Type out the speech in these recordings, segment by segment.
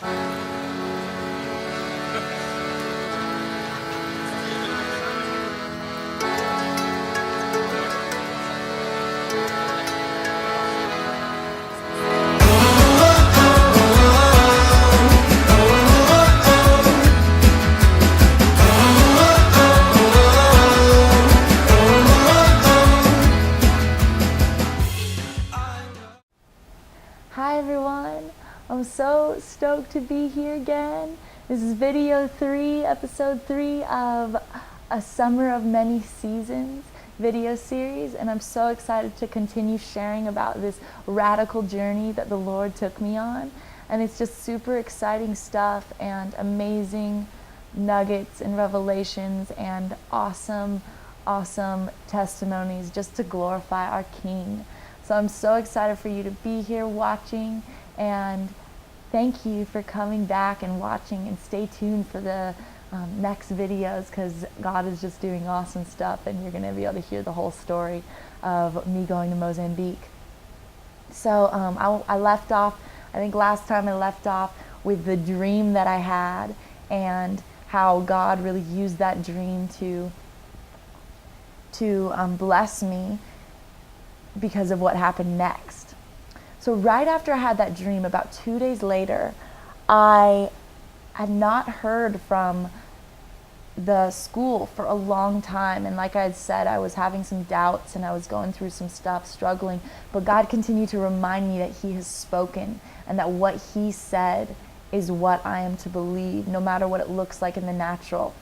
Hi everyone, I'm so stoked to be here again. This is video 3, episode 3 of a Summer of Many Seasons video series, and I'm so excited to continue sharing about this radical journey that the Lord took me on. And it's just super exciting stuff and amazing nuggets and revelations and awesome testimonies just to glorify our King. So I'm so excited for you to be here watching, and thank you for coming back and watching, and stay tuned for the next videos, because God is just doing awesome stuff, and you're going to be able to hear the whole story of me going to Mozambique. So I left off, I think last time I left off with the dream that I had, and how God really used that dream to bless me because of what happened next. So right after I had that dream, about 2 days later, I had not heard from the school for a long time. And like I had said, I was having some doubts and I was going through some stuff, struggling. But God continued to remind me that He has spoken, and that what He said is what I am to believe, no matter what it looks like in the natural.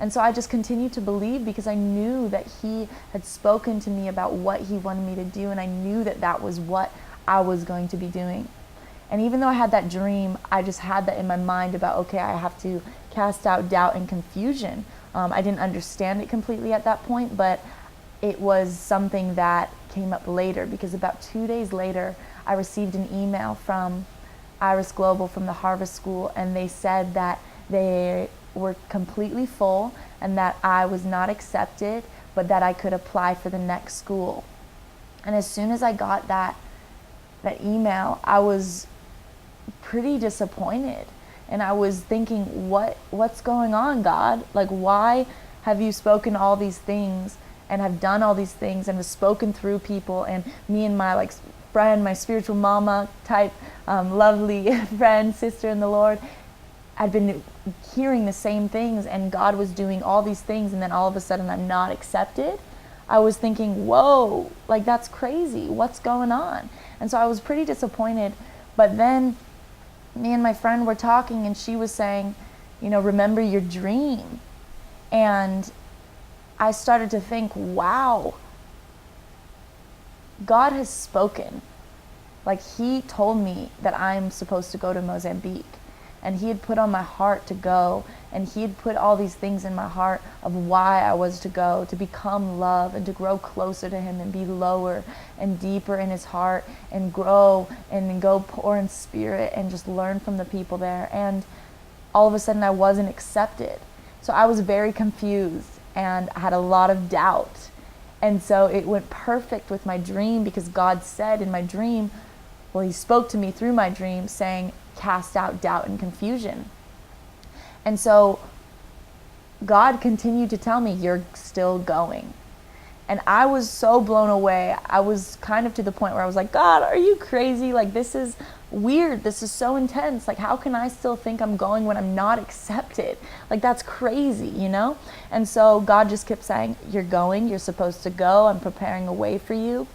And so I just continued to believe, because I knew that He had spoken to me about what He wanted me to do, and I knew that that was what I was going to be doing. And even though I had that dream, I just had that in my mind about, okay, I have to cast out doubt and confusion. I didn't understand it completely at that point, but it was something that came up later, because about 2 days later, I received an email from Iris Global, from the Harvest School, and they said that they were completely full and that I was not accepted, but that I could apply for the next school. And as soon as I got that email, I was pretty disappointed, and I was thinking, what's going on, God? Like, why have you spoken all these things and have done all these things and have spoken through people, and me and my friend, my spiritual mama type, lovely friend, sister in the Lord, I'd been hearing the same things, and God was doing all these things, and then all of a sudden I'm not accepted? I was thinking, whoa, like, that's crazy. What's going on? And so I was pretty disappointed. But then me and my friend were talking, and she was saying, remember your dream. And I started to think, wow, God has spoken. Like, He told me that I'm supposed to go to Mozambique. And He had put on my heart to go, and He had put all these things in my heart of why I was to go, to become love and to grow closer to Him and be lower and deeper in His heart and grow and go poor in spirit and just learn from the people there. And all of a sudden I wasn't accepted. So I was very confused and I had a lot of doubt. And so it went perfect with my dream, because God said in my dream, well, He spoke to me through my dream saying, cast out doubt and confusion. And so God continued to tell me, you're still going. And I was so blown away. I was kind of to the point where I was like, God, are you crazy? Like, this is weird. This is so intense. Like, how can I still think I'm going when I'm not accepted? Like, that's crazy, And so God just kept saying, you're going, you're supposed to go. I'm preparing a way for you.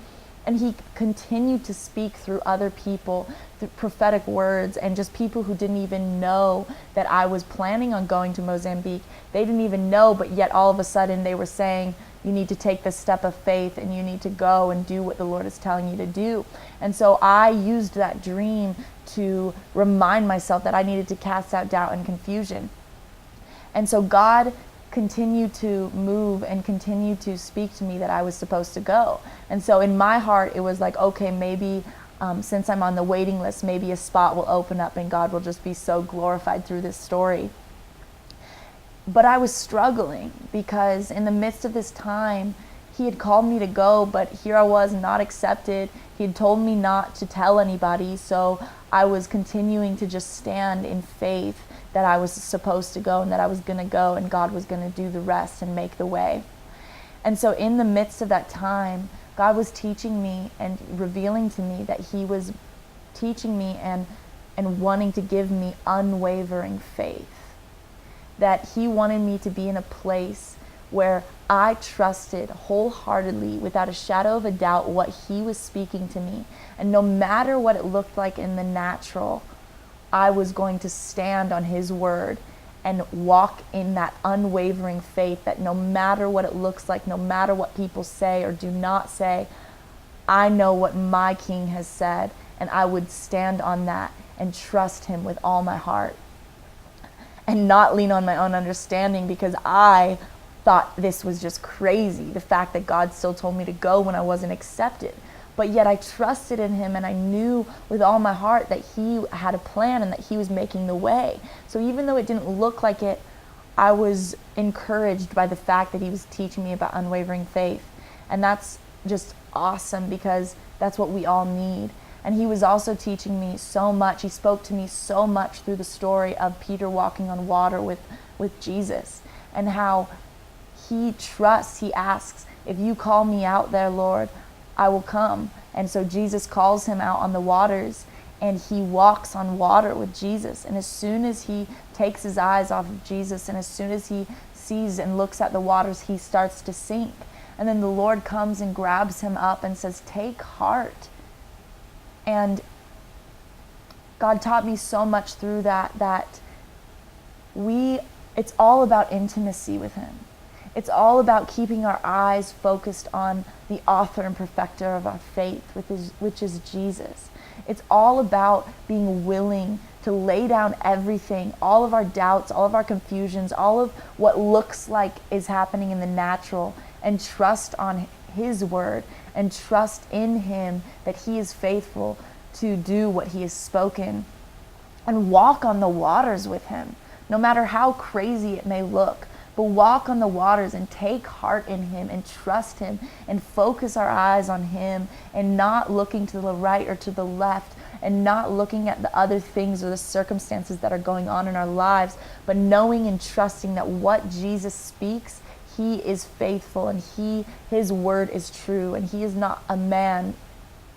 And He continued to speak through other people, through prophetic words, and just people who didn't even know that I was planning on going to Mozambique. They didn't even know, but yet all of a sudden they were saying, you need to take this step of faith, and you need to go and do what the Lord is telling you to do. And so I used that dream to remind myself that I needed to cast out doubt and confusion. And so God continue to move and continue to speak to me that I was supposed to go. And so in my heart, it was like, okay, maybe since I'm on the waiting list, maybe a spot will open up and God will just be so glorified through this story. But I was struggling, because in the midst of this time, he had called me to go, but here I was not accepted. He had told me not to tell anybody, so I was continuing to just stand in faith that I was supposed to go and that I was going to go and God was going to do the rest and make the way. And so in the midst of that time, God was teaching me and revealing to me that he was teaching me and wanting to give me unwavering faith. That he wanted me to be in a place where I trusted wholeheartedly, without a shadow of a doubt, what he was speaking to me. And no matter what it looked like in the natural, I was going to stand on his word and walk in that unwavering faith that no matter what it looks like, no matter what people say or do not say, I know what my King has said, and I would stand on that and trust him with all my heart and not lean on my own understanding, because I thought this was just crazy, the fact that God still told me to go when I wasn't accepted. But yet I trusted in him, and I knew with all my heart that he had a plan and that he was making the way. So even though it didn't look like it, I was encouraged by the fact that he was teaching me about unwavering faith. And that's just awesome, because that's what we all need. And he was also teaching me so much. He spoke to me so much through the story of Peter walking on water with Jesus, and how he trusts, he asks, if you call me out there, Lord, I will come. And so Jesus calls him out on the waters, and he walks on water with Jesus. And as soon as he takes his eyes off of Jesus, and as soon as he sees and looks at the waters, he starts to sink. And then the Lord comes and grabs him up and says, take heart. And God taught me so much through that it's all about intimacy with him. It's all about keeping our eyes focused on the author and perfecter of our faith, which is Jesus. It's all about being willing to lay down everything, all of our doubts, all of our confusions, all of what looks like is happening in the natural, and trust on his word and trust in him that he is faithful to do what he has spoken, and walk on the waters with him, no matter how crazy it may look. But walk on the waters and take heart in him and trust him and focus our eyes on him, and not looking to the right or to the left, and not looking at the other things or the circumstances that are going on in our lives, but knowing and trusting that what Jesus speaks, he is faithful, and his word is true, and he is not a man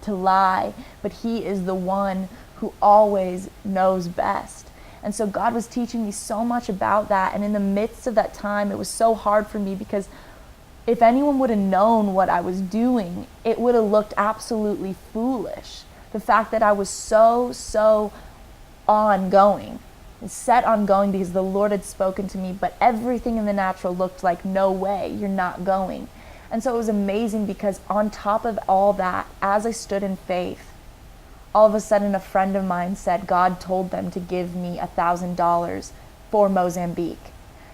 to lie, but he is the one who always knows best. And so God was teaching me so much about that. And in the midst of that time, it was so hard for me, because if anyone would have known what I was doing, it would have looked absolutely foolish. The fact that I was so ongoing, set on going, because the Lord had spoken to me, but everything in the natural looked like, no way, you're not going. And so it was amazing, because on top of all that, as I stood in faith, all of a sudden a friend of mine said God told them to give me $1,000 for Mozambique.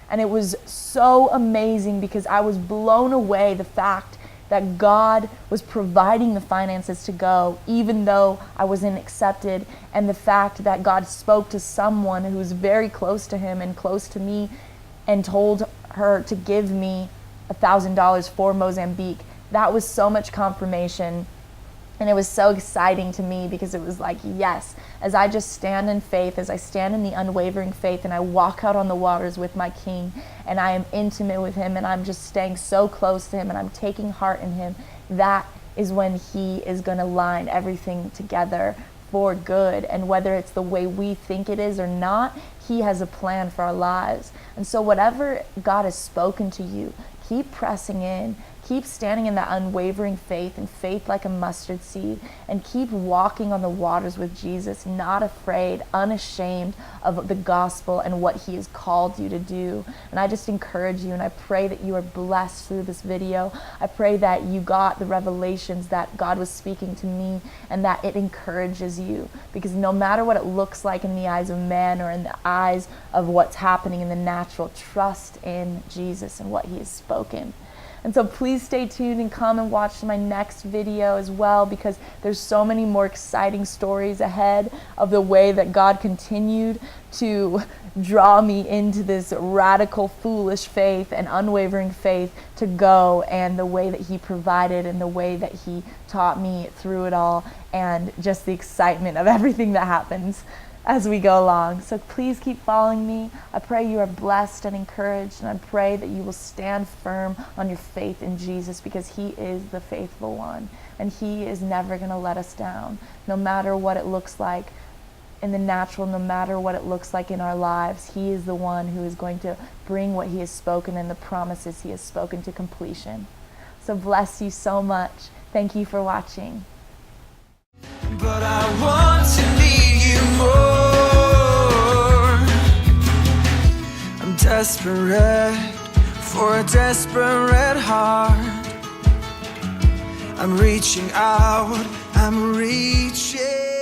And it was so amazing, because I was blown away, the fact that God was providing the finances to go, even though I wasn't accepted, and the fact that God spoke to someone who was very close to him and close to me, and told her to give me $1,000 for Mozambique. That was so much confirmation. And it was so exciting to me, because it was like, yes, as I just stand in faith, as I stand in the unwavering faith, and I walk out on the waters with my King, and I am intimate with him, and I'm just staying so close to him, and I'm taking heart in him, that is when he is going to line everything together for good. And whether it's the way we think it is or not, he has a plan for our lives. And so whatever God has spoken to you, keep pressing in. Keep standing in that unwavering faith, and faith like a mustard seed, and keep walking on the waters with Jesus, not afraid, unashamed of the gospel and what he has called you to do. And I just encourage you, and I pray that you are blessed through this video. I pray that you got the revelations that God was speaking to me, and that it encourages you, because no matter what it looks like in the eyes of man or in the eyes of what's happening in the natural, trust in Jesus and what he has spoken. And so please stay tuned and come and watch my next video as well, because there's so many more exciting stories ahead of the way that God continued to draw me into this radical, foolish faith and unwavering faith to go, and the way that he provided and the way that he taught me through it all, and just the excitement of everything that happens as we go along. So please keep following me. I pray you are blessed and encouraged, and I pray that you will stand firm on your faith in Jesus, because he is the faithful one, and he is never going to let us down, no matter what it looks like in the natural, no matter what it looks like in our lives. He is the one who is going to bring what he has spoken and the promises he has spoken to completion. So bless you so much. Thank you for watching. But I want to need you more. I'm desperate for a desperate heart. I'm reaching out, I'm reaching